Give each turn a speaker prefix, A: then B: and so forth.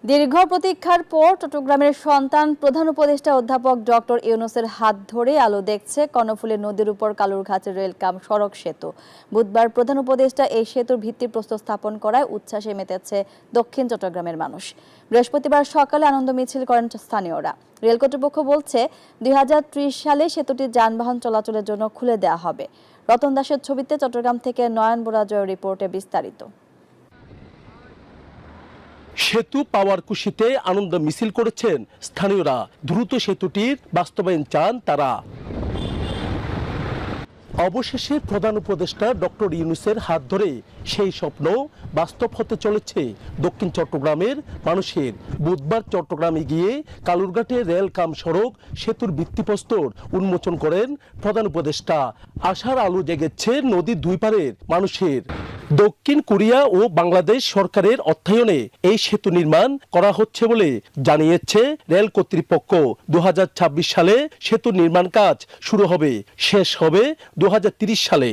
A: দীর্ঘ প্রতীক্ষার পর চট্টগ্রামের সন্তান প্রধান উপদেষ্টা অধ্যাপক ডক্টর ইউনূসের হাত ধরে আলো দেখছে কর্ণফুলী নদীর উপর কালুরঘাটের রেলকাম সড়ক সেতু। বুধবার প্রধান উপদেষ্টা এই সেতুর ভিত্তিপ্রস্তর স্থাপন করায় উচ্ছ্বাসে মেতেছে দক্ষিণ চট্টগ্রামের মানুষ। বৃহস্পতিবার সকালে আনন্দ মিছিল করেন স্থানীয়রা। রেল কর্তৃপক্ষ বলছে 2030 সালে সেতুটি যানবাহন চলাচলের জন্য খুলে দেওয়া হবে। রতন দাসের ছবিতে চট্টগ্রাম থেকে নয়ন বোরাজয়ের রিপোর্টে বিস্তারিত।
B: সেতু পাওয়ার খুশিতে আনন্দ মিছিল করেছেন স্থানীয়রা। দ্রুত সেতুটির বাস্তবায়ন চান তারা। অবশেষে প্রধান উপদেষ্টা ডক্টর ইউনূসের হাত ধরে সেই স্বপ্ন বাস্তব হতে চলেছে দক্ষিণ চট্টগ্রামের মানুষের। বুধবার চট্টগ্রামে গিয়ে কালুরঘাটে রেল কাম সড়ক সেতুর ভিত্তিপ্রস্তর উন্মোচন করেন প্রধান উপদেষ্টা। আশার আলো জেগেছে নদীর দুই পারের মানুষের। দক্ষিণ কোরিয়া ও বাংলাদেশ সরকারের অর্থায়নে এই সেতু নির্মাণ করা হচ্ছে বলে জানিয়েছে রেল কর্তৃপক্ষ। 2026 সালে সেতু নির্মাণ কাজ শুরু হবে, শেষ হবে 2030 সালে।